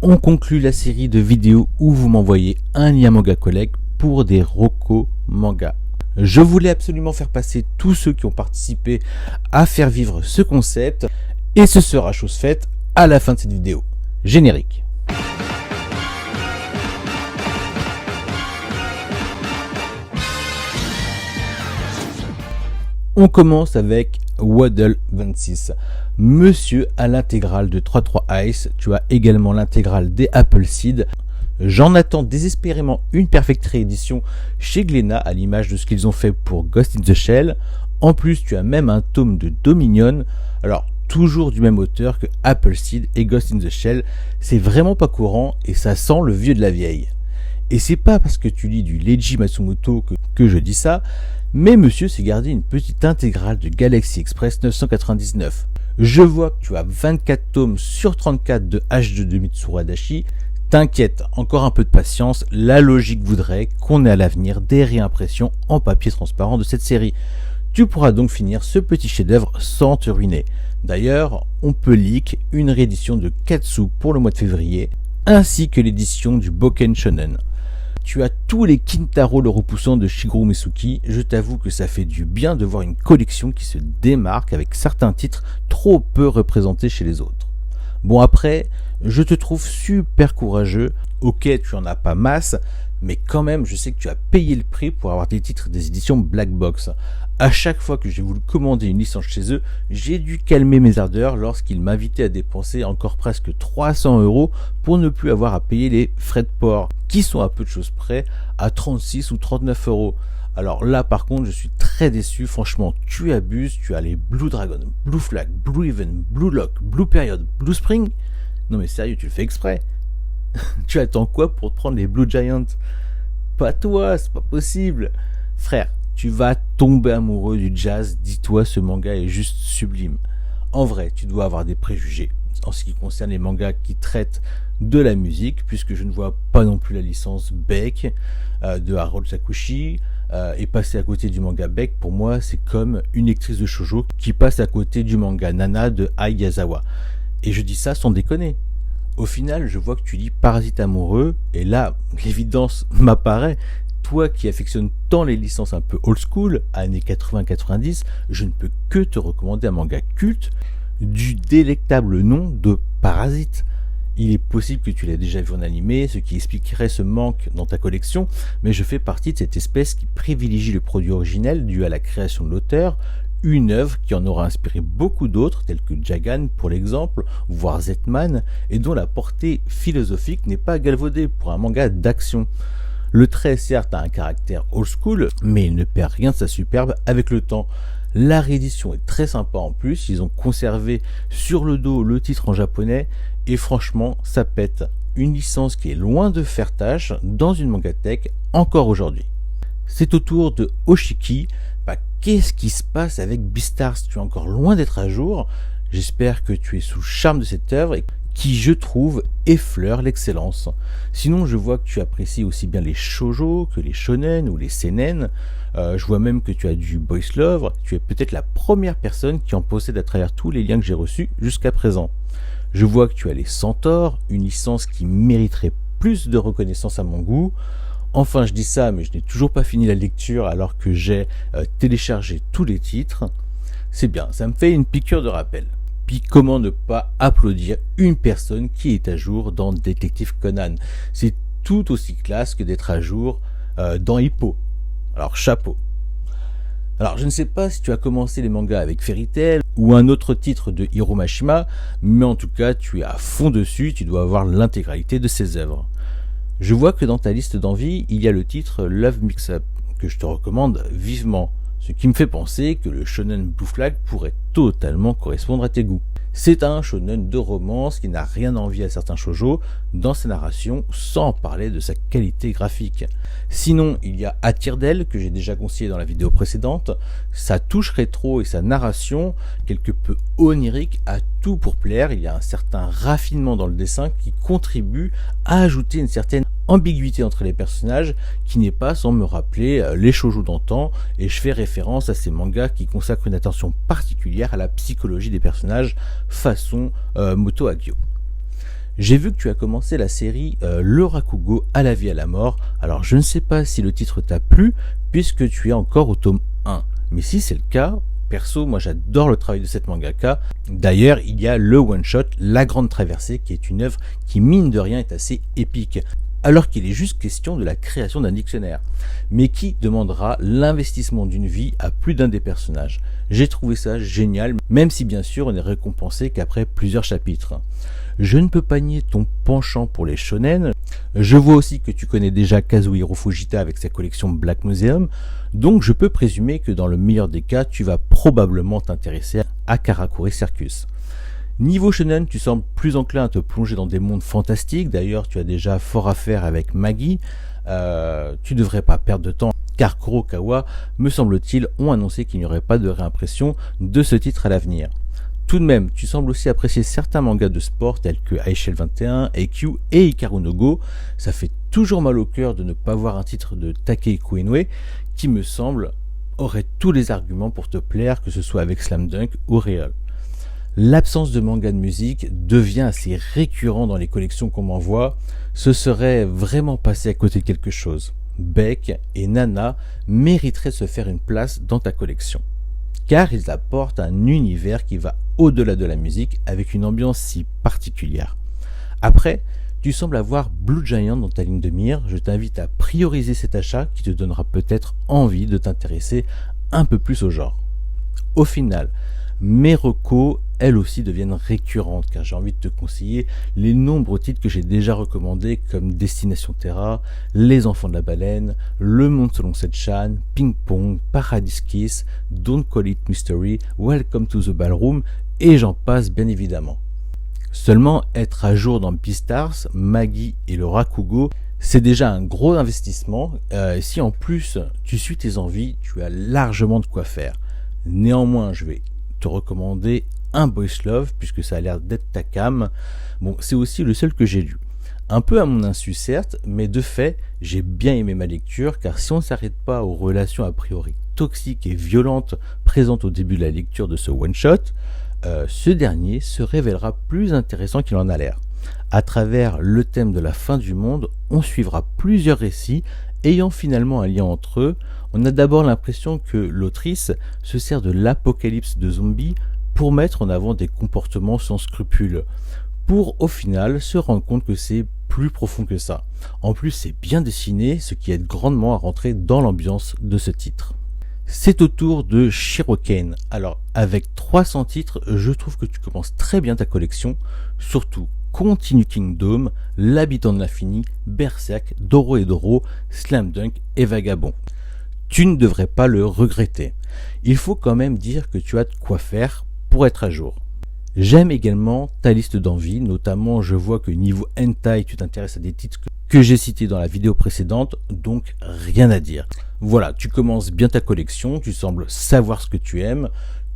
On conclut la série de vidéos où vous m'envoyez un lien manga collègue pour des recos manga. Je voulais absolument faire passer tous ceux qui ont participé à faire vivre ce concept et ce sera chose faite à la fin de cette vidéo. Générique. On commence avec Waddle 26. Monsieur a l'intégrale de 3.3 Ice, tu as également l'intégrale des Appleseed. J'en attends désespérément une perfect réédition chez Glénat à l'image de ce qu'ils ont fait pour Ghost in the Shell. En plus, tu as même un tome de Dominion. Alors, toujours du même auteur que Appleseed et Ghost in the Shell. C'est vraiment pas courant et ça sent le vieux de la vieille. Et c'est pas parce que tu lis du Leiji Matsumoto que je dis ça, mais monsieur s'est gardé une petite intégrale de Galaxy Express 999. Je vois que tu as 24 tomes sur 34 de H2 de Mitsuru Adachi. T'inquiète, encore un peu de patience, la logique voudrait qu'on ait à l'avenir des réimpressions en papier transparent de cette série. Tu pourras donc finir ce petit chef-d'œuvre sans te ruiner. D'ailleurs, on peut leak une réédition de Katsu pour le mois de février, ainsi que l'édition du Boken Shonen. Tu as tous les Kintaro le repoussant de Shigeru Mizuki. Je t'avoue que ça fait du bien de voir une collection qui se démarque avec certains titres trop peu représentés chez les autres. Bon après, je te trouve super courageux. Ok, tu en as pas masse, mais quand même, je sais que tu as payé le prix pour avoir des titres des éditions Black Box. À chaque fois que j'ai voulu commander une licence chez eux, j'ai dû calmer mes ardeurs lorsqu'ils m'invitaient à dépenser encore presque 300 € pour ne plus avoir à payer les frais de port, qui sont à peu de choses près à 36 ou 39 €. Alors là par contre je suis très déçu, franchement tu abuses, tu as les Blue Dragon, Blue Flag, Blue Even, Blue Lock, Blue Period, Blue Spring. Non mais sérieux, tu le fais exprès. Tu attends quoi pour te prendre les Blue Giant? Pas toi, c'est pas possible. Frère, tu vas tomber amoureux du jazz, dis-toi ce manga est juste sublime. En vrai, tu dois avoir des préjugés en ce qui concerne les mangas qui traitent de la musique, puisque je ne vois pas non plus la licence Beck de Harold Sakushi, et passer à côté du manga Beck, pour moi, c'est comme une lectrice de shoujo qui passe à côté du manga Nana de Ai Yazawa. Et je dis ça sans déconner. Au final, je vois que tu lis Parasite amoureux, et là, l'évidence m'apparaît. Toi qui affectionnes tant les licences un peu old school, années 80-90, je ne peux que te recommander un manga culte du délectable nom de Parasite. Il est possible que tu l'aies déjà vu en animé, ce qui expliquerait ce manque dans ta collection, mais je fais partie de cette espèce qui privilégie le produit originel dû à la création de l'auteur, une œuvre qui en aura inspiré beaucoup d'autres, telles que Jagan pour l'exemple, voire Zetman, et dont la portée philosophique n'est pas galvaudée pour un manga d'action. Le trait certes a un caractère old school, mais il ne perd rien de sa superbe avec le temps. La réédition est très sympa en plus, ils ont conservé sur le dos le titre en japonais, et franchement ça pète. Une licence qui est loin de faire tâche dans une mangatech encore aujourd'hui. C'est au tour de Oshiki. Qu'est-ce qui se passe avec Beastars? Tu es encore loin d'être à jour. J'espère que tu es sous le charme de cette œuvre et qui, je trouve, effleure l'excellence. Sinon, je vois que tu apprécies aussi bien les shoujo que les shonen ou les seinen. Je vois même que tu as du boys love. Tu es peut-être la première personne qui en possède à travers tous les liens que j'ai reçus jusqu'à présent. Je vois que tu as les Centaures, une licence qui mériterait plus de reconnaissance à mon goût. Enfin, je dis ça, mais je n'ai toujours pas fini la lecture alors que j'ai téléchargé tous les titres. C'est bien, ça me fait une piqûre de rappel. Puis comment ne pas applaudir une personne qui est à jour dans Détective Conan? C'est tout aussi classe que d'être à jour dans Hippo. Alors chapeau. Alors je ne sais pas si tu as commencé les mangas avec Fairy Tail ou un autre titre de Hiro Mashima, mais en tout cas tu es à fond dessus, tu dois avoir l'intégralité de ses œuvres. Je vois que dans ta liste d'envie, il y a le titre Love Mix-Up, que je te recommande vivement, ce qui me fait penser que le shonen Blue Flag pourrait totalement correspondre à tes goûts. C'est un shonen de romance qui n'a rien à envier à certains shoujo dans sa narration, sans parler de sa qualité graphique. Sinon, il y a Attire d'elle, que j'ai déjà conseillé dans la vidéo précédente. Sa touche rétro et sa narration, quelque peu onirique, a tout pour plaire. Il y a un certain raffinement dans le dessin qui contribue à ajouter une certaine ambiguïté entre les personnages qui n'est pas sans me rappeler les shoujo d'antan, et je fais référence à ces mangas qui consacrent une attention particulière à la psychologie des personnages façon Moto Hagio. J'ai vu que tu as commencé la série Le Rakugo à la vie à la mort. Alors je ne sais pas si le titre t'a plu puisque tu es encore au tome 1. Mais si c'est le cas, perso, moi j'adore le travail de cette mangaka. D'ailleurs, il y a le one-shot La Grande Traversée qui est une œuvre qui mine de rien est assez épique. Alors qu'il est juste question de la création d'un dictionnaire, mais qui demandera l'investissement d'une vie à plus d'un des personnages. J'ai trouvé ça génial, même si bien sûr on est récompensé qu'après plusieurs chapitres. Je ne peux pas nier ton penchant pour les shonen. Je vois aussi que tu connais déjà Kazuhiro Fujita avec sa collection Black Museum, donc je peux présumer que dans le meilleur des cas, tu vas probablement t'intéresser à Karakuri Circus. Niveau shonen, tu sembles plus enclin à te plonger dans des mondes fantastiques. D'ailleurs, tu as déjà fort à faire avec Maggie. Tu devrais pas perdre de temps, car Kurokawa, me semble-t-il, ont annoncé qu'il n'y aurait pas de réimpression de ce titre à l'avenir. Tout de même, tu sembles aussi apprécier certains mangas de sport tels que Eichel 21, EQ et Hikaru no Go. Ça fait toujours mal au cœur de ne pas voir un titre de Takehiko Inoue qui, me semble, aurait tous les arguments pour te plaire, que ce soit avec Slam Dunk ou Real. L'absence de manga de musique devient assez récurrent dans les collections qu'on m'envoie. Ce serait vraiment passé à côté de quelque chose. Beck et Nana mériteraient de se faire une place dans ta collection, car ils apportent un univers qui va au-delà de la musique avec une ambiance si particulière. Après, tu sembles avoir Blue Giant dans ta ligne de mire. Je t'invite à prioriser cet achat qui te donnera peut-être envie de t'intéresser un peu plus au genre. Au final, mes recos, elles aussi, deviennent récurrentes car j'ai envie de te conseiller les nombreux titres que j'ai déjà recommandés comme Destination Terra, Les Enfants de la Baleine, Le Monde selon Setchan, Ping Pong, Paradise Kiss, Don't Call It Mystery, Welcome to the Ballroom et j'en passe bien évidemment. Seulement, être à jour dans Beastars, Maggie et le Rakugo, c'est déjà un gros investissement. Si en plus tu suis tes envies, tu as largement de quoi faire. Néanmoins, je vais te recommander un Boys Love puisque ça a l'air d'être ta cam. Bon, c'est aussi le seul que j'ai lu. Un peu à mon insu certes, mais de fait, j'ai bien aimé ma lecture car si on ne s'arrête pas aux relations a priori toxiques et violentes présentes au début de la lecture de ce one-shot, ce dernier se révélera plus intéressant qu'il en a l'air. À travers le thème de la fin du monde, on suivra plusieurs récits ayant finalement un lien entre eux. On a d'abord l'impression que l'autrice se sert de l'apocalypse de zombies pour mettre en avant des comportements sans scrupules, pour au final se rendre compte que c'est plus profond que ça. En plus, c'est bien dessiné, ce qui aide grandement à rentrer dans l'ambiance de ce titre. C'est au tour de Shirokane. Alors, avec 300 titres, je trouve que tu commences très bien ta collection, surtout Continue Kingdom, L'Habitant de l'Infini, Berserk, Doro et Doro, Slam Dunk et Vagabond. Tu ne devrais pas le regretter. Il faut quand même dire que tu as de quoi faire pour être à jour. J'aime également ta liste d'envies, notamment je vois que niveau hentai tu t'intéresses à des titres que j'ai cités dans la vidéo précédente, donc rien à dire. Voilà, tu commences bien ta collection, tu sembles savoir ce que tu aimes.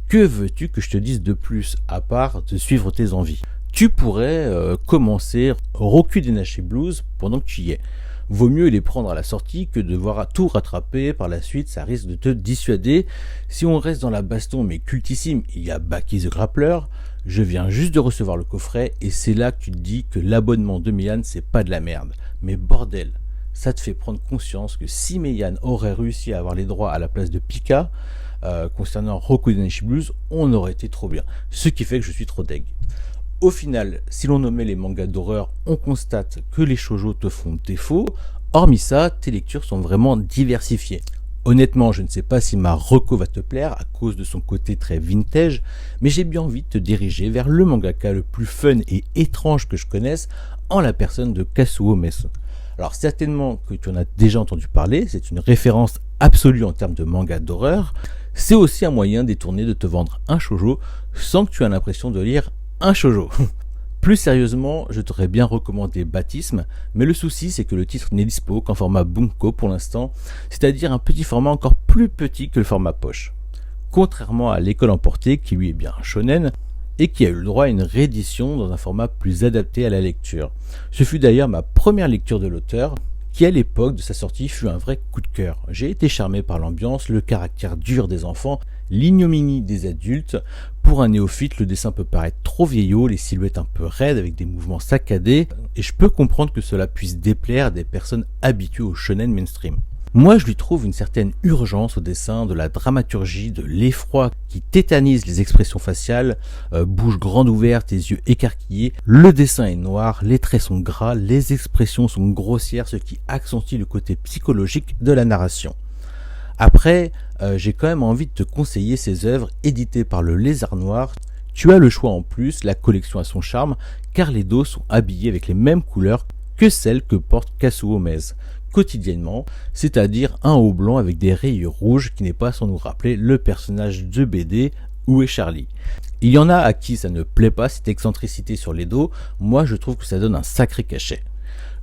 Que veux-tu que je te dise de plus à part de suivre tes envies? Tu pourrais commencer Roku Denashi Blues pendant que tu y es. Vaut mieux les prendre à la sortie que de devoir tout rattraper par la suite, ça risque de te dissuader. Si on reste dans la baston mais cultissime, il y a Baki the Grappler. Je viens juste de recevoir le coffret et c'est là que tu te dis que l'abonnement de Meian c'est pas de la merde. Mais bordel, ça te fait prendre conscience que si Meian aurait réussi à avoir les droits à la place de Pika, concernant Roku Denashi Blues, on aurait été trop bien. Ce qui fait que je suis trop deg. Au final, si l'on nommait les mangas d'horreur, on constate que les shoujo te font défaut. Hormis ça, tes lectures sont vraiment diversifiées. Honnêtement, je ne sais pas si ma reco va te plaire à cause de son côté très vintage, mais j'ai bien envie de te diriger vers le mangaka le plus fun et étrange que je connaisse, en la personne de Kazuo Meso. Alors certainement que tu en as déjà entendu parler, c'est une référence absolue en termes de manga d'horreur. C'est aussi un moyen détourné de te vendre un shoujo sans que tu aies l'impression de lire un shoujo. Plus sérieusement, je t'aurais bien recommandé Baptisme, mais le souci c'est que le titre n'est dispo qu'en format Bunko pour l'instant, c'est-à-dire un petit format encore plus petit que le format poche. Contrairement à L'école emportée, qui lui est bien un shonen, et qui a eu le droit à une réédition dans un format plus adapté à la lecture. Ce fut d'ailleurs ma première lecture de l'auteur, qui à l'époque de sa sortie fut un vrai coup de cœur. J'ai été charmé par l'ambiance, le caractère dur des enfants, l'ignominie des adultes, Pour un néophyte, le dessin peut paraître trop vieillot, les silhouettes un peu raides avec des mouvements saccadés, et je peux comprendre que cela puisse déplaire à des personnes habituées au shonen mainstream. Moi, je lui trouve une certaine urgence au dessin, de la dramaturgie, de l'effroi qui tétanise les expressions faciales, bouche grande ouverte et yeux écarquillés. Le dessin est noir, les traits sont gras, les expressions sont grossières, ce qui accentue le côté psychologique de la narration. Après, j'ai quand même envie de te conseiller ces œuvres éditées par le Lézard Noir. Tu as le choix en plus, la collection a son charme, car les dos sont habillés avec les mêmes couleurs que celles que porte Kazuo Mez quotidiennement, c'est-à-dire un haut blanc avec des rayures rouges qui n'est pas sans nous rappeler le personnage de BD Où est Charlie. Il y en a à qui ça ne plaît pas cette excentricité sur les dos, moi je trouve que ça donne un sacré cachet.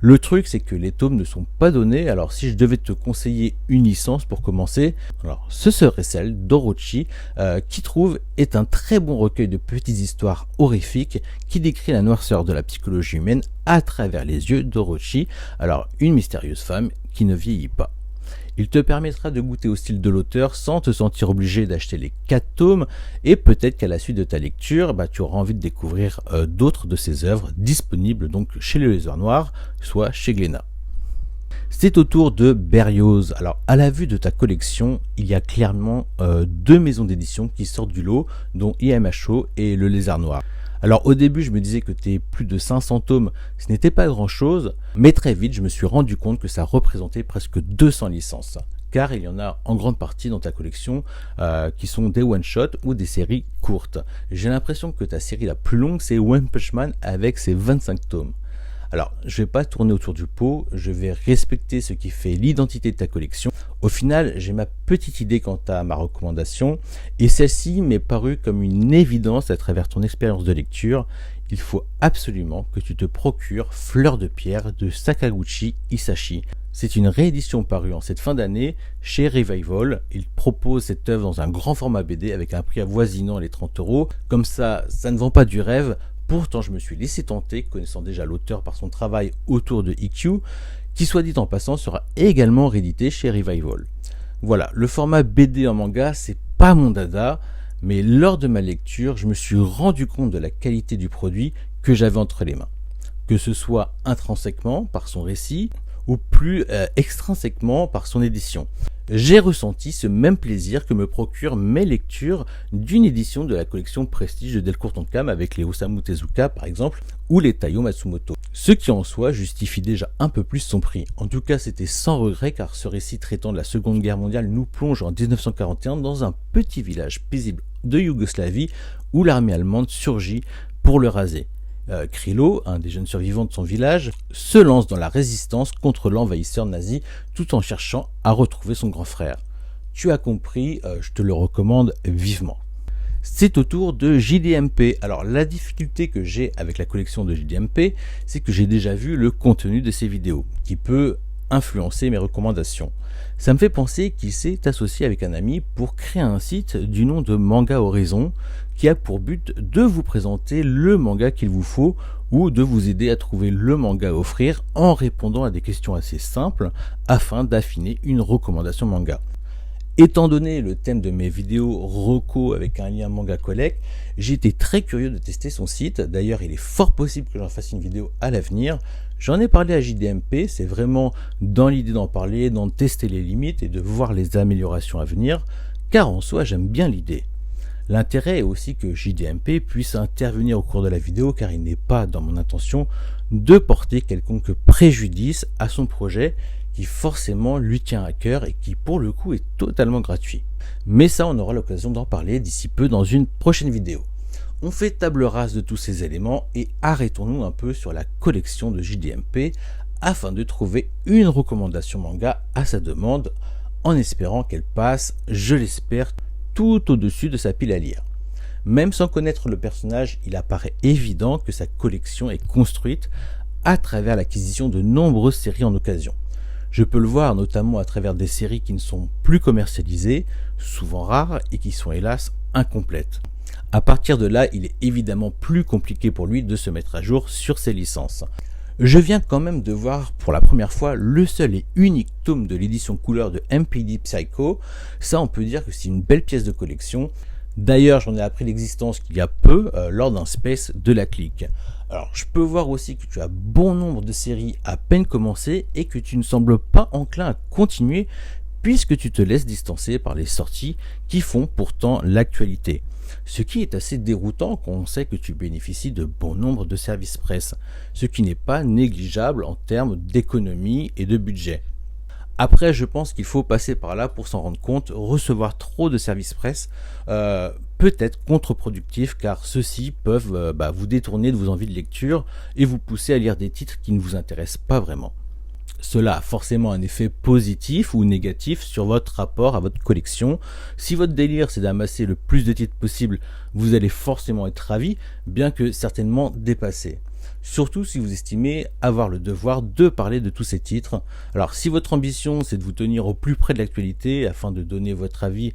Le truc c'est que les tomes ne sont pas donnés, alors si je devais te conseiller une licence pour commencer, alors ce serait celle d'Orochi, qui trouve est un très bon recueil de petites histoires horrifiques qui décrit la noirceur de la psychologie humaine à travers les yeux d'Orochi, alors une mystérieuse femme qui ne vieillit pas. Il te permettra de goûter au style de l'auteur sans te sentir obligé d'acheter les 4 tomes et peut-être qu'à la suite de ta lecture, tu auras envie de découvrir d'autres de ses œuvres disponibles donc chez le Lézard Noir, soit chez Glénat. C'est au tour de Berlioz. Alors à la vue de ta collection, il y a clairement 2 maisons d'édition qui sortent du lot, dont IMHO et le Lézard Noir. Alors au début je me disais que tes plus de 500 tomes ce n'était pas grand chose, mais très vite je me suis rendu compte que ça représentait presque 200 licences, car il y en a en grande partie dans ta collection qui sont des one-shots ou des séries courtes. J'ai l'impression que ta série la plus longue c'est One Punch Man avec ses 25 tomes. Alors, je vais pas tourner autour du pot, je vais respecter ce qui fait l'identité de ta collection. Au final, j'ai ma petite idée quant à ma recommandation, et celle-ci m'est parue comme une évidence à travers ton expérience de lecture. Il faut absolument que tu te procures Fleur de Pierre de Sakaguchi Hisashi. C'est une réédition parue en cette fin d'année chez Revival. Il propose cette œuvre dans un grand format BD avec un prix avoisinant les 30 €. Comme ça ne vend pas du rêve. Pourtant, je me suis laissé tenter, connaissant déjà l'auteur par son travail autour de EQ, qui soit dit en passant sera également réédité chez Revival. Voilà, le format BD en manga, c'est pas mon dada, mais lors de ma lecture, je me suis rendu compte de la qualité du produit que j'avais entre les mains. Que ce soit intrinsèquement par son récit, ou plus extrinsèquement par son édition. J'ai ressenti ce même plaisir que me procurent mes lectures d'une édition de la collection Prestige de Delcourt Tonkam avec les Osamu Tezuka par exemple, ou les Taiyo Matsumoto. Ce qui en soi justifie déjà un peu plus son prix. En tout cas c'était sans regret car ce récit traitant de la Seconde Guerre mondiale nous plonge en 1941 dans un petit village paisible de Yougoslavie où l'armée allemande surgit pour le raser. Krilo, un des jeunes survivants de son village, se lance dans la résistance contre l'envahisseur nazi tout en cherchant à retrouver son grand frère. Tu as compris, je te le recommande vivement. C'est au tour de JDMP. Alors la difficulté que j'ai avec la collection de JDMP, c'est que j'ai déjà vu le contenu de ses vidéos, qui peut influencer mes recommandations. Ça me fait penser qu'il s'est associé avec un ami pour créer un site du nom de Manga Horizon qui a pour but de vous présenter le manga qu'il vous faut ou de vous aider à trouver le manga à offrir en répondant à des questions assez simples afin d'affiner une recommandation manga. Étant donné le thème de mes vidéos reco avec un lien manga collect, j'ai été très curieux de tester son site. D'ailleurs, il est fort possible que j'en fasse une vidéo à l'avenir. J'en ai parlé à JDMP, c'est vraiment dans l'idée d'en parler, d'en tester les limites et de voir les améliorations à venir, car en soi j'aime bien l'idée. L'intérêt est aussi que JDMP puisse intervenir au cours de la vidéo car il n'est pas dans mon intention de porter quelconque préjudice à son projet qui forcément lui tient à cœur et qui pour le coup est totalement gratuit. Mais ça on aura l'occasion d'en parler d'ici peu dans une prochaine vidéo. On fait table rase de tous ces éléments et arrêtons-nous un peu sur la collection de JDMP afin de trouver une recommandation manga à sa demande en espérant qu'elle passe, je l'espère, tout au-dessus de sa pile à lire. Même sans connaître le personnage, il apparaît évident que sa collection est construite à travers l'acquisition de nombreuses séries en occasion. Je peux le voir notamment à travers des séries qui ne sont plus commercialisées, souvent rares et qui sont hélas incomplètes. À partir de là, il est évidemment plus compliqué pour lui de se mettre à jour sur ses licences. Je viens quand même de voir pour la première fois le seul et unique tome de l'édition couleur de MPD Psycho. Ça, on peut dire que c'est une belle pièce de collection. D'ailleurs, j'en ai appris l'existence qu'il y a peu lors d'un space de la clique. Alors, je peux voir aussi que tu as bon nombre de séries à peine commencées et que tu ne sembles pas enclin à continuer puisque tu te laisses distancer par les sorties qui font pourtant l'actualité. Ce qui est assez déroutant quand on sait que tu bénéficies de bon nombre de services presse, ce qui n'est pas négligeable en termes d'économie et de budget. Après, je pense qu'il faut passer par là pour s'en rendre compte. Recevoir trop de services presse peut être contre-productif car ceux-ci peuvent vous détourner de vos envies de lecture et vous pousser à lire des titres qui ne vous intéressent pas vraiment. Cela a forcément un effet positif ou négatif sur votre rapport à votre collection. Si votre délire c'est d'amasser le plus de titres possible, vous allez forcément être ravi, bien que certainement dépassé. Surtout si vous estimez avoir le devoir de parler de tous ces titres. Alors si votre ambition c'est de vous tenir au plus près de l'actualité afin de donner votre avis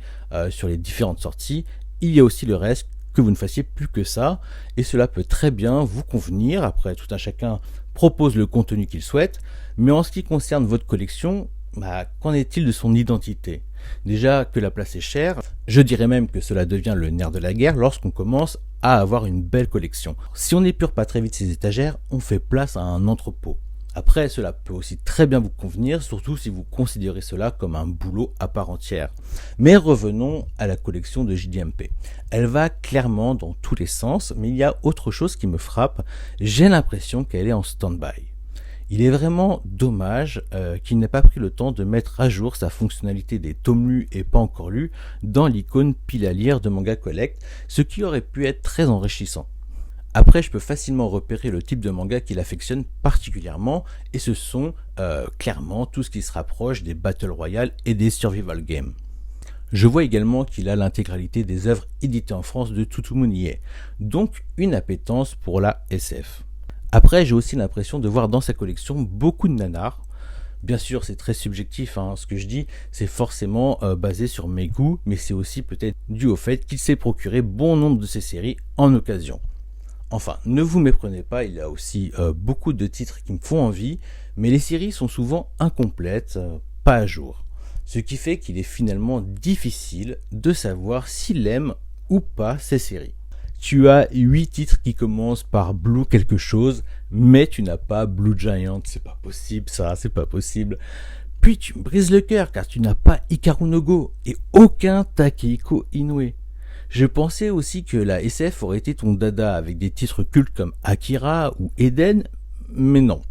sur les différentes sorties, il y a aussi le reste, que vous ne fassiez plus que ça, et cela peut très bien vous convenir. Après, tout un chacun propose le contenu qu'il souhaite, mais en ce qui concerne votre collection, qu'en est-il de son identité? Déjà que la place est chère, je dirais même que cela devient le nerf de la guerre lorsqu'on commence à avoir une belle collection. Si on n'épure pas très vite ses étagères, on fait place à un entrepôt. Après, cela peut aussi très bien vous convenir, surtout si vous considérez cela comme un boulot à part entière. Mais revenons à la collection de JDMP. Elle va clairement dans tous les sens, mais il y a autre chose qui me frappe. J'ai l'impression qu'elle est en stand-by. Il est vraiment dommage qu'il n'ait pas pris le temps de mettre à jour sa fonctionnalité des tomes lus et pas encore lus dans l'icône pile à lire de Manga Collect, ce qui aurait pu être très enrichissant. Après, je peux facilement repérer le type de manga qu'il affectionne particulièrement, et ce sont clairement tout ce qui se rapproche des Battle Royale et des Survival Games. Je vois également qu'il a l'intégralité des œuvres éditées en France de Tutumuniye, donc une appétence pour la SF. Après, j'ai aussi l'impression de voir dans sa collection beaucoup de nanars. Bien sûr, c'est très subjectif, ce que je dis, c'est forcément basé sur mes goûts, mais c'est aussi peut-être dû au fait qu'il s'est procuré bon nombre de ces séries en occasion. Enfin, ne vous méprenez pas, il y a aussi beaucoup de titres qui me font envie, mais les séries sont souvent incomplètes, pas à jour. Ce qui fait qu'il est finalement difficile de savoir s'il aime ou pas ces séries. Tu as 8 titres qui commencent par Blue quelque chose, mais tu n'as pas Blue Giant, c'est pas possible ça, c'est pas possible. Puis tu me brises le cœur car tu n'as pas Hikaru no Go et aucun Takehiko Inoue. Je pensais aussi que la SF aurait été ton dada avec des titres cultes comme Akira ou Eden, mais non.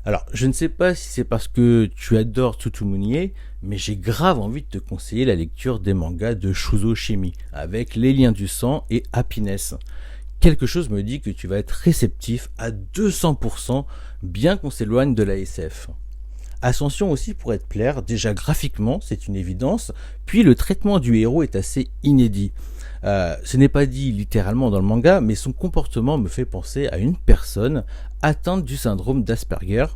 Alors, je ne sais pas si c'est parce que tu adores Tutumuniye, mais j'ai grave envie de te conseiller la lecture des mangas de Shuzo Shimi, avec Les Liens du Sang et Happiness. Quelque chose me dit que tu vas être réceptif à 200%, bien qu'on s'éloigne de la SF. Ascension aussi pourrait te plaire, déjà graphiquement, c'est une évidence, puis le traitement du héros est assez inédit. Ce n'est pas dit littéralement dans le manga, mais son comportement me fait penser à une personne atteinte du syndrome d'Asperger.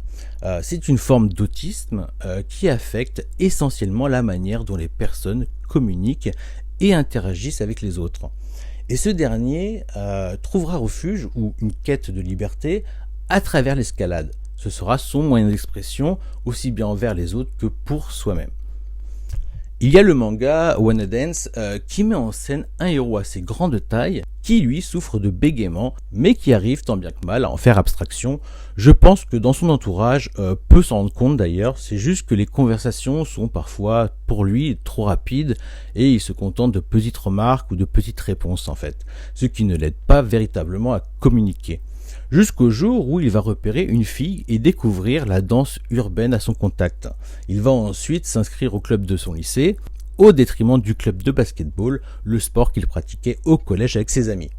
C'est une forme d'autisme qui affecte essentiellement la manière dont les personnes communiquent et interagissent avec les autres. Et ce dernier trouvera refuge ou une quête de liberté à travers l'escalade. Ce sera son moyen d'expression, aussi bien envers les autres que pour soi-même. Il y a le manga Wanna Dance qui met en scène un héros assez grand de taille qui lui souffre de bégaiement mais qui arrive tant bien que mal à en faire abstraction. Je pense que dans son entourage peut s'en rendre compte d'ailleurs, c'est juste que les conversations sont parfois pour lui trop rapides et il se contente de petites remarques ou de petites réponses en fait, ce qui ne l'aide pas véritablement à communiquer. Jusqu'au jour où il va repérer une fille et découvrir la danse urbaine à son contact. Il va ensuite s'inscrire au club de son lycée, au détriment du club de basketball, le sport qu'il pratiquait au collège avec ses amis.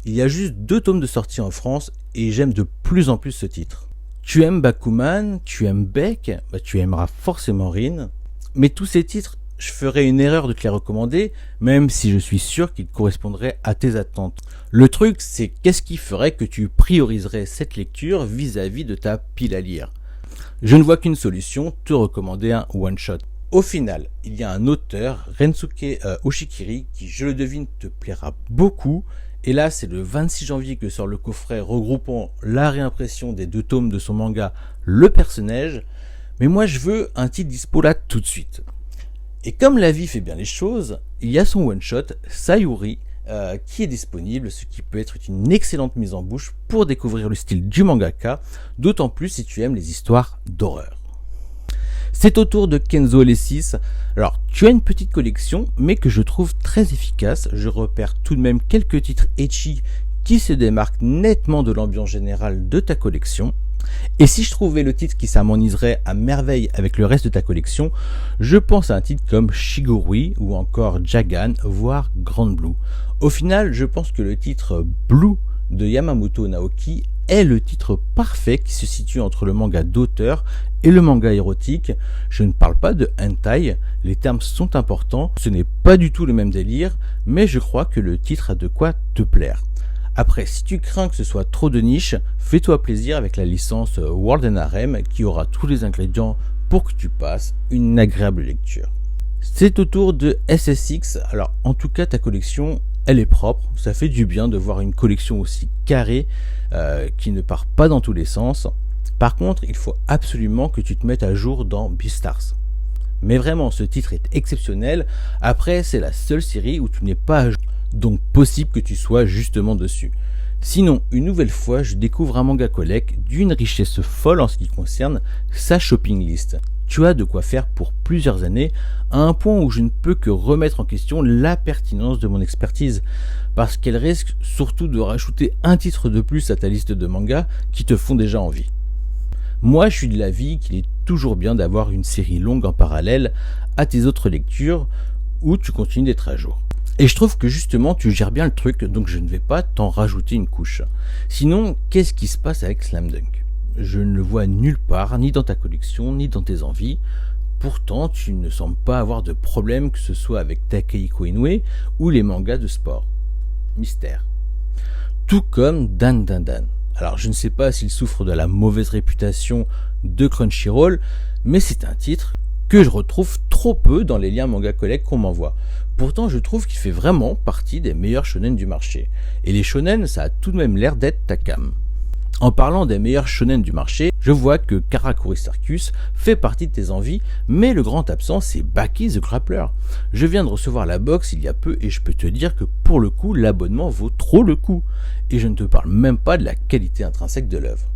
Il y a juste 2 tomes de sortie en France et j'aime de plus en plus ce titre. Tu aimes Bakuman, tu aimes Beck, tu aimeras forcément Rin, mais tous ces titres, je ferais une erreur de te les recommander, même si je suis sûr qu'ils correspondraient à tes attentes. Le truc, c'est qu'est-ce qui ferait que tu prioriserais cette lecture vis-à-vis de ta pile à lire? Je ne vois qu'une solution, te recommander un one-shot. Au final, il y a un auteur, Rensuke Oshikiri, qui, je le devine, te plaira beaucoup. Et là, c'est le 26 janvier que sort le coffret regroupant la réimpression des 2 tomes de son manga Le Personnage. Mais moi, je veux un titre dispo là tout de suite. Et comme la vie fait bien les choses, il y a son one-shot, Sayuri, qui est disponible, ce qui peut être une excellente mise en bouche pour découvrir le style du mangaka, d'autant plus si tu aimes les histoires d'horreur. C'est au tour de Kenzo Lessis. Alors, tu as une petite collection, mais que je trouve très efficace. Je repère tout de même quelques titres ecchi qui se démarquent nettement de l'ambiance générale de ta collection. Et si je trouvais le titre qui s'harmoniserait à merveille avec le reste de ta collection, je pense à un titre comme Shigurui ou encore Jagan, voire Grand Blue. Au final, je pense que le titre Blue de Yamamoto Naoki est le titre parfait qui se situe entre le manga d'auteur et le manga érotique. Je ne parle pas de hentai, les termes sont importants, ce n'est pas du tout le même délire, mais je crois que le titre a de quoi te plaire. Après, si tu crains que ce soit trop de niche, fais-toi plaisir avec la licence World and Harem qui aura tous les ingrédients pour que tu passes une agréable lecture. C'est au tour de SSX. Alors, en tout cas, ta collection, elle est propre. Ça fait du bien de voir une collection aussi carrée qui ne part pas dans tous les sens. Par contre, il faut absolument que tu te mettes à jour dans Beastars. Mais vraiment, ce titre est exceptionnel. Après, c'est la seule série où tu n'es pas à jour. Donc possible que tu sois justement dessus. Sinon, une nouvelle fois, je découvre un manga collect d'une richesse folle en ce qui concerne sa shopping list. Tu as de quoi faire pour plusieurs années, à un point où je ne peux que remettre en question la pertinence de mon expertise, parce qu'elle risque surtout de rajouter un titre de plus à ta liste de mangas qui te font déjà envie. Moi, je suis de l'avis qu'il est toujours bien d'avoir une série longue en parallèle à tes autres lectures, où tu continues d'être à jour. Et je trouve que justement tu gères bien le truc, donc je ne vais pas t'en rajouter une couche. Sinon, qu'est-ce qui se passe avec Slam Dunk ? Je ne le vois nulle part, ni dans ta collection, ni dans tes envies. Pourtant, tu ne sembles pas avoir de problème, que ce soit avec Takehiko Inoue ou les mangas de sport. Mystère. Tout comme Dan Dan Dan. Alors je ne sais pas s'il souffre de la mauvaise réputation de Crunchyroll, mais c'est un titre que je retrouve trop peu dans les liens manga collect qu'on m'envoie. Pourtant, je trouve qu'il fait vraiment partie des meilleurs shonen du marché. Et les shonen, ça a tout de même l'air d'être ta cam. En parlant des meilleurs shonen du marché, je vois que Karakuri Circus fait partie de tes envies, mais le grand absent, c'est Baki the Grappler. Je viens de recevoir la box il y a peu et je peux te dire que pour le coup, l'abonnement vaut trop le coup. Et je ne te parle même pas de la qualité intrinsèque de l'œuvre.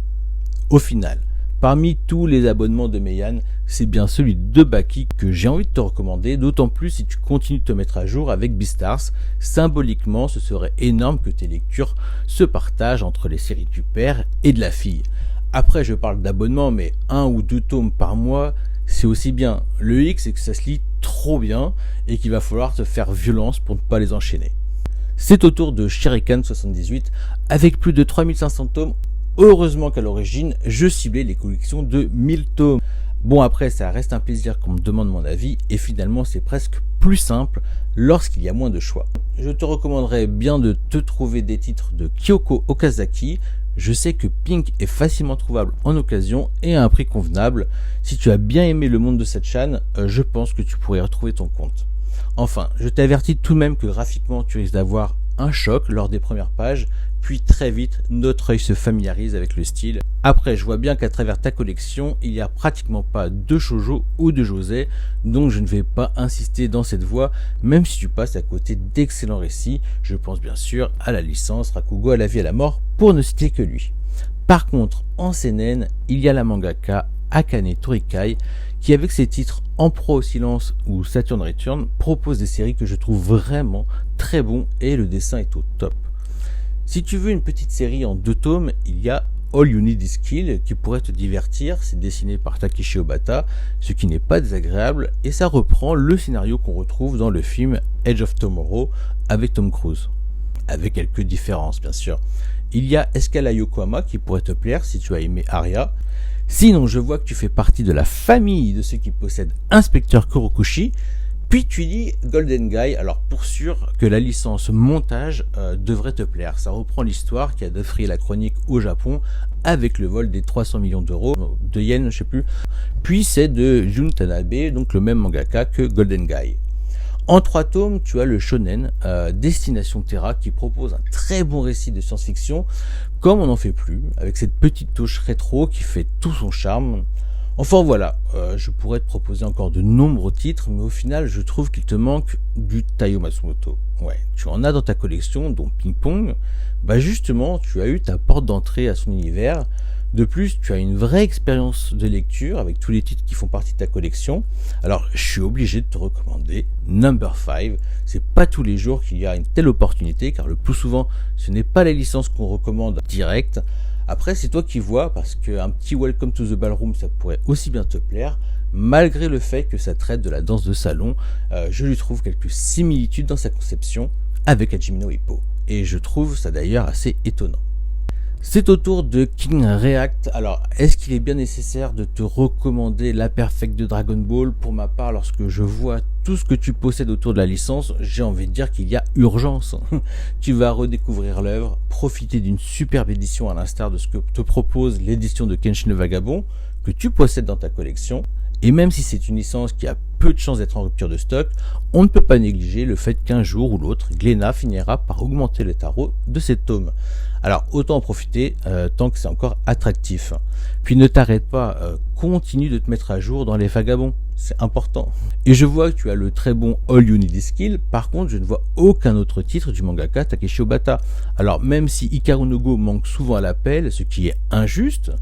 Au final, parmi tous les abonnements de Meian, c'est bien celui de Baki que j'ai envie de te recommander, d'autant plus si tu continues de te mettre à jour avec Beastars. Symboliquement, ce serait énorme que tes lectures se partagent entre les séries du père et de la fille. Après, je parle d'abonnement, mais 1 ou 2 tomes par mois, c'est aussi bien. Le hic, c'est que ça se lit trop bien et qu'il va falloir te faire violence pour ne pas les enchaîner. C'est au tour de Shuriken78 avec plus de 3500 tomes. Heureusement qu'à l'origine, je ciblais les collections de 1000 tomes. Bon, après, ça reste un plaisir qu'on me demande mon avis, et finalement, c'est presque plus simple lorsqu'il y a moins de choix. Je te recommanderais bien de te trouver des titres de Kyoko Okazaki. Je sais que Pink est facilement trouvable en occasion et à un prix convenable. Si tu as bien aimé le monde de cette chaîne, je pense que tu pourrais retrouver ton compte. Enfin, je t'avertis tout de même que graphiquement, tu risques d'avoir un choc lors des premières pages, puis très vite, notre œil se familiarise avec le style. Après, je vois bien qu'à travers ta collection, il n'y a pratiquement pas de shoujo ou de josei, donc je ne vais pas insister dans cette voie, même si tu passes à côté d'excellents récits. Je pense bien sûr à la licence Rakugo à la vie et à la mort, pour ne citer que lui. Par contre, en seinen, il y a la mangaka Akane Torikai, qui avec ses titres Empereur au silence ou Saturn Return, propose des séries que je trouve vraiment très bons et le dessin est au top. Si tu veux une petite série en 2 tomes, il y a All You Need Is Kill qui pourrait te divertir. C'est dessiné par Takeshi Obata, ce qui n'est pas désagréable, et ça reprend le scénario qu'on retrouve dans le film Edge of Tomorrow avec Tom Cruise, avec quelques différences bien sûr. Il y a Escala Yokohama qui pourrait te plaire si tu as aimé Aria. Sinon, je vois que tu fais partie de la famille de ceux qui possèdent Inspecteur Kurokushi. Puis tu lis Golden Guy, alors pour sûr que la licence montage devrait te plaire. Ça reprend l'histoire qui a défrayé la chronique au Japon avec le vol des 300 millions d'euros, de yens je sais plus. Puis c'est de Jun Tanabe, donc le même mangaka que Golden Guy. En 3 tomes, tu as le shonen Destination Terra qui propose un très bon récit de science-fiction, comme on n'en fait plus, avec cette petite touche rétro qui fait tout son charme. Enfin voilà, je pourrais te proposer encore de nombreux titres, mais au final je trouve qu'il te manque du Taiyo Matsumoto. Ouais, tu en as dans ta collection, dont Ping Pong. Bah justement, tu as eu ta porte d'entrée à son univers. De plus, tu as une vraie expérience de lecture avec tous les titres qui font partie de ta collection. Alors, je suis obligé de te recommander Number 5. C'est pas tous les jours qu'il y a une telle opportunité, car le plus souvent, ce n'est pas la licence qu'on recommande direct. Après, c'est toi qui vois, parce qu'un petit Welcome to the Ballroom, ça pourrait aussi bien te plaire. Malgré le fait que ça traite de la danse de salon, je lui trouve quelques similitudes dans sa conception avec Hajime no Ippo. Et je trouve ça d'ailleurs assez étonnant. C'est au tour de King React. Alors, est-ce qu'il est bien nécessaire de te recommander la Perfect de Dragon Ball? Pour ma part, lorsque je vois tout ce que tu possèdes autour de la licence, j'ai envie de dire qu'il y a urgence. Tu vas redécouvrir l'œuvre, profiter d'une superbe édition à l'instar de ce que te propose l'édition de Kenshin le Vagabond, que tu possèdes dans ta collection. Et même si c'est une licence qui a peu de chances d'être en rupture de stock, on ne peut pas négliger le fait qu'un jour ou l'autre, Glénat finira par augmenter le tarot de cet tome. Alors autant en profiter tant que c'est encore attractif. Puis ne t'arrête pas, continue de te mettre à jour dans les vagabonds, c'est important. Et je vois que tu as le très bon All You Need Is Kill, par contre je ne vois aucun autre titre du mangaka Takeshi Obata. Alors même si Hikaru no Go manque souvent à l'appel, ce qui est injuste,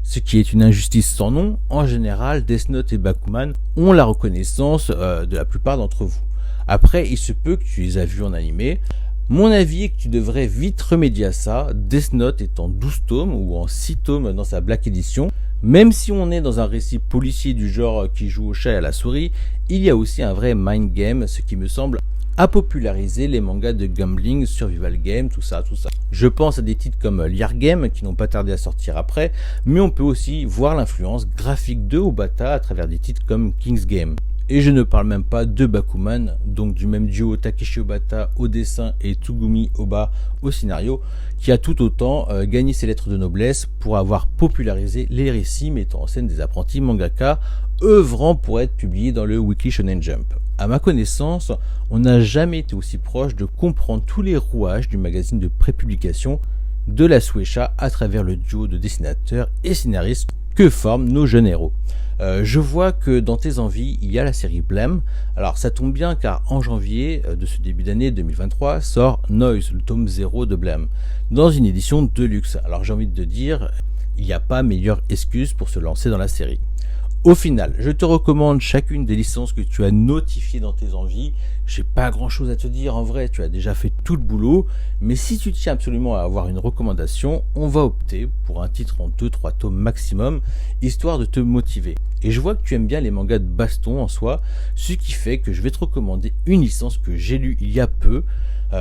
ce qui est une injustice sans nom, en général, Death Note et Bakuman ont la reconnaissance de la plupart d'entre vous. Après, il se peut que tu les as vus en animé. Mon avis est que tu devrais vite remédier à ça, Death Note est en 12 tomes ou en 6 tomes dans sa Black Edition. Même si on est dans un récit policier du genre qui joue au chat et à la souris, il y a aussi un vrai mind game, ce qui me semble à populariser les mangas de gambling, survival game, tout ça. Je pense à des titres comme Liar Game qui n'ont pas tardé à sortir après, mais on peut aussi voir l'influence graphique de Obata à travers des titres comme King's Game. Et je ne parle même pas de Bakuman, donc du même duo Takeshi Obata au dessin et Tsugumi Oba au scénario, qui a tout autant gagné ses lettres de noblesse pour avoir popularisé les récits mettant en scène des apprentis mangaka œuvrant pour être publiés dans le Weekly Shonen Jump. À ma connaissance, on n'a jamais été aussi proche de comprendre tous les rouages du magazine de prépublication de la Shueisha à travers le duo de dessinateurs et scénaristes que forment nos jeunes héros. Je vois que dans tes envies, il y a la série Blame. Alors ça tombe bien car en janvier de ce début d'année 2023 sort Noise, le tome 0 de Blame, dans une édition deluxe. Alors j'ai envie de te dire, il n'y a pas meilleure excuse pour se lancer dans la série. Au final, je te recommande chacune des licences que tu as notifiées dans tes envies. J'ai pas grand chose à te dire en vrai, tu as déjà fait tout le boulot. Mais si tu tiens absolument à avoir une recommandation, on va opter pour un titre en 2-3 tomes maximum, histoire de te motiver. Et je vois que tu aimes bien les mangas de baston en soi, ce qui fait que je vais te recommander une licence que j'ai lue il y a peu.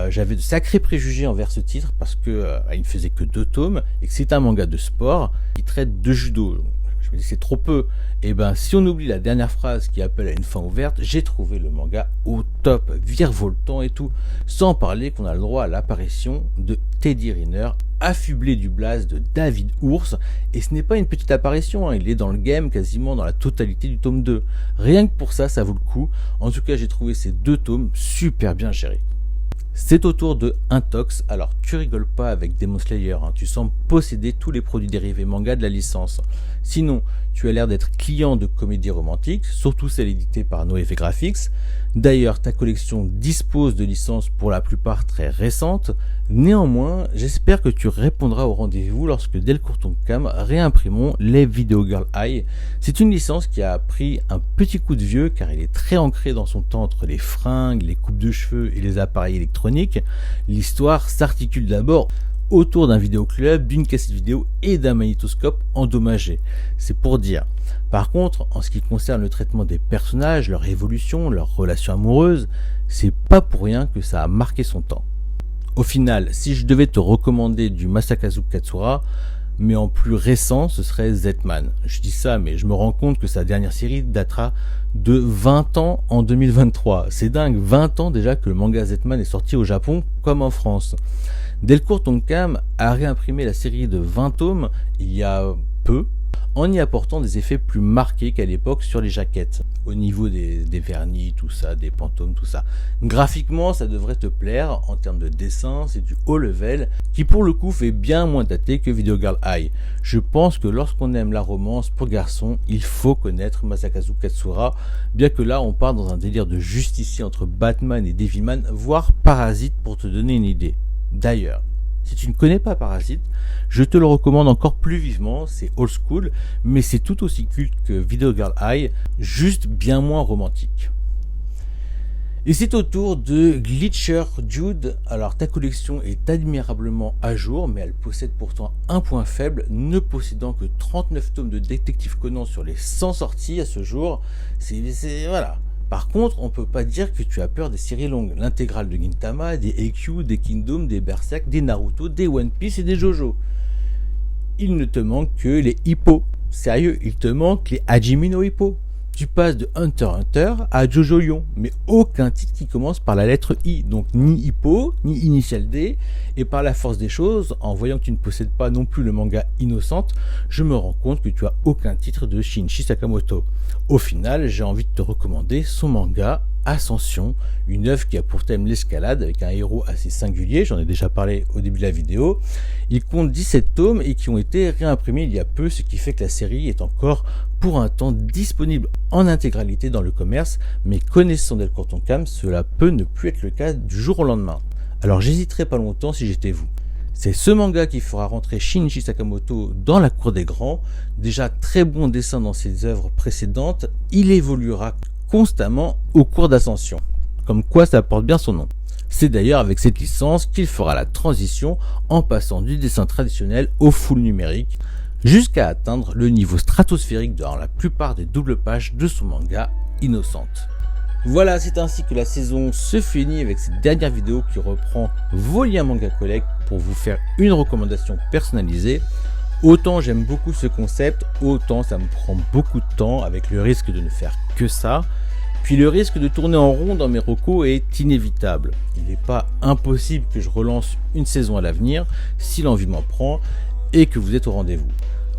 J'avais de sacrés préjugés envers ce titre parce que il ne faisait que 2 tomes et que c'est un manga de sport qui traite de judo. Je me dis c'est trop peu. Et ben si on oublie la dernière phrase qui appelle à une fin ouverte, j'ai trouvé le manga au top, virevoltant et tout. Sans parler qu'on a le droit à l'apparition de Teddy Riner, affublé du blaze de David Ours. Et ce n'est pas une petite apparition, hein, il est dans le game quasiment dans la totalité du tome 2. Rien que pour ça, ça vaut le coup. En tout cas, j'ai trouvé ces 2 tomes super bien gérés. C'est au tour de Intox. Alors tu rigoles pas avec Demon Slayer, hein. Tu sembles posséder tous les produits dérivés manga de la licence. Sinon, tu as l'air d'être client de comédies romantiques, surtout celles éditées par NoFX Graphics. D'ailleurs, ta collection dispose de licences pour la plupart très récentes. Néanmoins, j'espère que tu répondras au rendez-vous lorsque Delcourt Tonkam réimprimeront les Video Girl Eye. C'est une licence qui a pris un petit coup de vieux car elle est très ancrée dans son temps entre les fringues, les coupes de cheveux et les appareils électroniques. L'histoire s'articule d'abord autour d'un vidéoclub, d'une cassette vidéo et d'un magnétoscope endommagé. C'est pour dire. Par contre, en ce qui concerne le traitement des personnages, leur évolution, leurs relations amoureuses, c'est pas pour rien que ça a marqué son temps. Au final, si je devais te recommander du Masakazu Katsura, mais en plus récent, ce serait Z-Man. Je dis ça, mais je me rends compte que sa dernière série datera de 20 ans en 2023. C'est dingue, 20 ans déjà que le manga Z-Man est sorti au Japon comme en France. Delcourt Tonkam a réimprimé la série de 20 tomes il y a peu. en y apportant des effets plus marqués qu'à l'époque sur les jaquettes, au niveau des vernis, tout ça, des pantômes, tout ça. Graphiquement, ça devrait te plaire. En termes de dessin, c'est du haut level, qui pour le coup fait bien moins daté que Video Girl Ai. Je pense que lorsqu'on aime la romance pour garçons, il faut connaître Masakazu Katsura, bien que là on part dans un délire de justicier entre Batman et Devilman, voire Parasite pour te donner une idée. D'ailleurs, si tu ne connais pas Parasite, je te le recommande encore plus vivement, c'est old school, mais c'est tout aussi culte que Video Girl Ai, juste bien moins romantique. Et c'est au tour de Glitcher Jude. Alors ta collection est admirablement à jour, mais elle possède pourtant un point faible, ne possédant que 39 tomes de Détective Conan sur les 100 sorties à ce jour. Voilà. Par contre, on peut pas dire que tu as peur des séries longues. L'intégrale de Gintama, des Eikyu, des Kingdom, des Berserk, des Naruto, des One Piece et des Jojo. Il ne te manque que les hippos. Sérieux, il te manque les Hajime no Hippo. Tu passes de Hunter x Hunter à Jojo Lion, mais aucun titre qui commence par la lettre I, donc ni Hippo, ni Initial D, et par la force des choses, en voyant que tu ne possèdes pas non plus le manga Innocente, je me rends compte que tu as aucun titre de Shinichi Sakamoto. Au final, j'ai envie de te recommander son manga Ascension, une œuvre qui a pour thème l'escalade avec un héros assez singulier, j'en ai déjà parlé au début de la vidéo. Il compte 17 tomes et qui ont été réimprimés il y a peu, ce qui fait que la série est encore pour un temps disponible en intégralité dans le commerce, mais connaissant Delcourt Tonkam, cela peut ne plus être le cas du jour au lendemain. Alors j'hésiterai pas longtemps si j'étais vous. C'est ce manga qui fera rentrer Shinichi Sakamoto dans la cour des grands. Déjà très bon dessin dans ses œuvres précédentes, il évoluera constamment au cours d'Ascension. Comme quoi ça porte bien son nom. C'est d'ailleurs avec cette licence qu'il fera la transition en passant du dessin traditionnel au full numérique, jusqu'à atteindre le niveau stratosphérique dans la plupart des doubles pages de son manga Innocente. Voilà, c'est ainsi que la saison se finit avec cette dernière vidéo qui reprend vos liens Manga Collect pour vous faire une recommandation personnalisée. Autant j'aime beaucoup ce concept, autant ça me prend beaucoup de temps avec le risque de ne faire que ça. Puis le risque de tourner en rond dans mes recos est inévitable. Il n'est pas impossible que je relance une saison à l'avenir si l'envie m'en prend et que vous êtes au rendez-vous.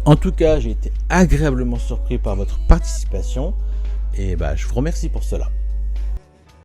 En tout cas, j'ai été agréablement surpris par votre participation et je vous remercie pour cela.